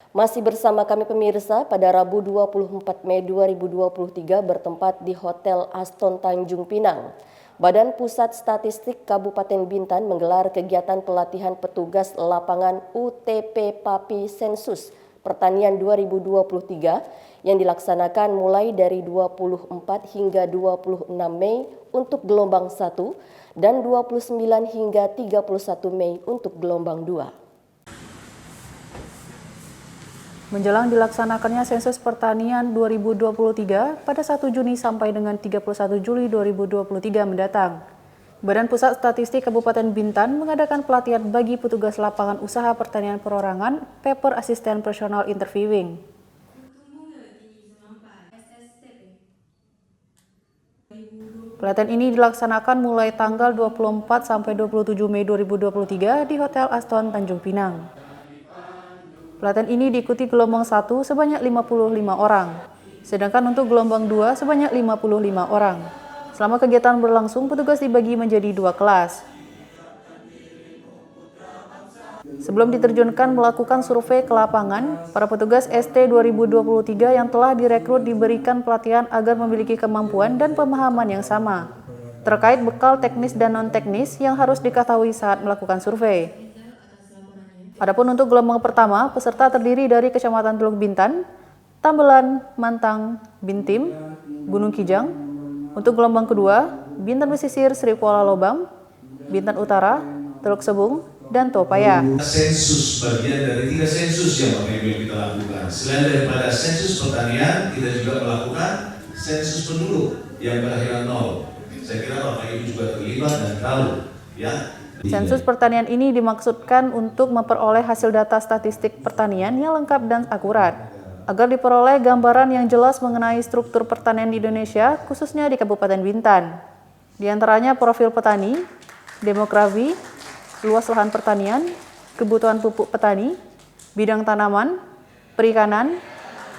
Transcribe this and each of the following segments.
Masih bersama kami pemirsa, pada Rabu 24 Mei 2023 bertempat di Hotel Aston Tanjung Pinang. Badan Pusat Statistik Kabupaten Bintan menggelar kegiatan pelatihan petugas lapangan UTP PAPI Sensus Pertanian 2023 yang dilaksanakan mulai dari 24 hingga 26 Mei untuk gelombang 1 dan 29 hingga 31 Mei untuk gelombang 2. Menjelang dilaksanakannya sensus pertanian 2023 pada 1 Juni sampai dengan 31 Juli 2023 mendatang, Badan Pusat Statistik Kabupaten Bintan mengadakan pelatihan bagi petugas lapangan usaha pertanian perorangan Paper Assistant Personal Interviewing. Pelatihan ini dilaksanakan mulai tanggal 24 sampai 27 Mei 2023 di Hotel Aston Tanjung Pinang. Pelatihan ini diikuti gelombang 1 sebanyak 55 orang, sedangkan untuk gelombang 2 sebanyak 55 orang. Selama kegiatan berlangsung, petugas dibagi menjadi 2 kelas. Sebelum diterjunkan melakukan survei ke lapangan, para petugas ST 2023 yang telah direkrut diberikan pelatihan agar memiliki kemampuan dan pemahaman yang sama terkait bekal teknis dan non-teknis yang harus diketahui saat melakukan survei. Adapun untuk gelombang pertama, peserta terdiri dari Kecamatan Teluk Bintan, Tambelan, Mantang, Bintim, Gunung Kijang. Untuk gelombang kedua, Bintan Pesisir, Sri Kuala Lobang, Bintan Utara, Teluk Sebung, dan Topaya. Sensus bagian dari 3 sensus yang Bapak Ibu kita lakukan. Selain daripada sensus pertanian, kita juga melakukan sensus penduduk yang berakhiran 0. Saya kira Bapak Ibu juga terlibat dan tahu, ya. Sensus pertanian ini dimaksudkan untuk memperoleh hasil data statistik pertanian yang lengkap dan akurat, agar diperoleh gambaran yang jelas mengenai struktur pertanian di Indonesia, khususnya di Kabupaten Bintan. Di antaranya profil petani, demografi, luas lahan pertanian, kebutuhan pupuk petani, bidang tanaman, perikanan,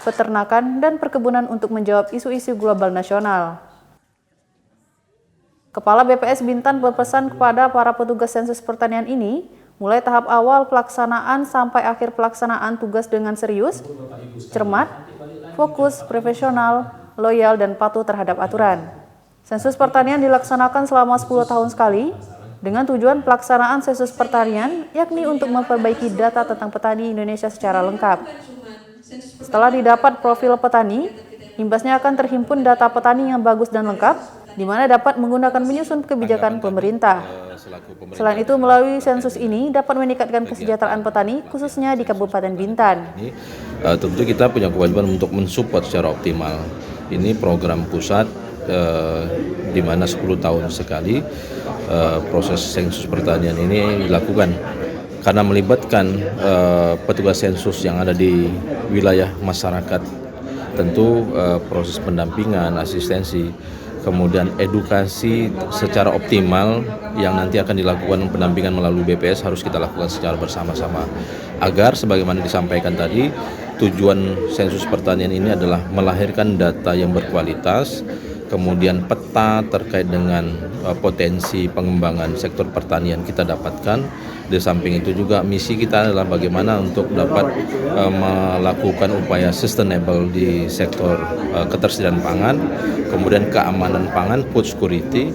peternakan, dan perkebunan untuk menjawab isu-isu global nasional. Kepala BPS Bintan berpesan kepada para petugas sensus pertanian ini, mulai tahap awal pelaksanaan sampai akhir pelaksanaan tugas dengan serius, cermat, fokus, profesional, loyal, dan patuh terhadap aturan. Sensus pertanian dilaksanakan selama 10 tahun sekali, dengan tujuan pelaksanaan sensus pertanian, yakni untuk memperbaiki data tentang petani Indonesia secara lengkap. Setelah didapat profil petani, imbasnya akan terhimpun data petani yang bagus dan lengkap, di mana dapat menggunakan menyusun kebijakan pemerintah. Selain itu, melalui sensus ini dapat meningkatkan kesejahteraan petani, khususnya di Kabupaten Bintan. Tentu kita punya kewajiban untuk mensupport secara optimal. Ini program pusat di mana 10 tahun sekali proses sensus pertanian ini dilakukan. Karena melibatkan petugas sensus yang ada di wilayah masyarakat, tentu proses pendampingan, asistensi, kemudian edukasi secara optimal yang nanti akan dilakukan pendampingan melalui BPS harus kita lakukan secara bersama-sama. Agar sebagaimana disampaikan tadi, tujuan sensus pertanian ini adalah melahirkan data yang berkualitas, kemudian peta terkait dengan potensi pengembangan sektor pertanian kita dapatkan. Di samping itu juga misi kita adalah bagaimana untuk dapat melakukan upaya sustainable di sektor ketersediaan pangan, kemudian keamanan pangan, food security.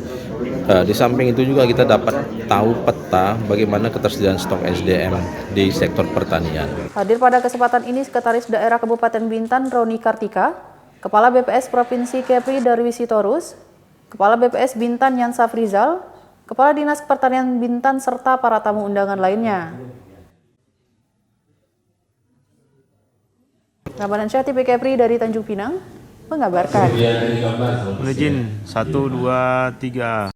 Di samping itu juga kita dapat tahu peta bagaimana ketersediaan stok SDM di sektor pertanian. Hadir pada kesempatan ini Sekretaris Daerah Kabupaten Bintan Roni Kartika, Kepala BPS Provinsi Kepri Darwi Sitorus, Kepala BPS Bintan Yan Safrizal, Kepala Dinas Pertanian Bintan, serta para tamu undangan lainnya. Ramadan Syah, TV Kepri dari Tanjung Pinang, mengabarkan. Izin, 1, 2, 3.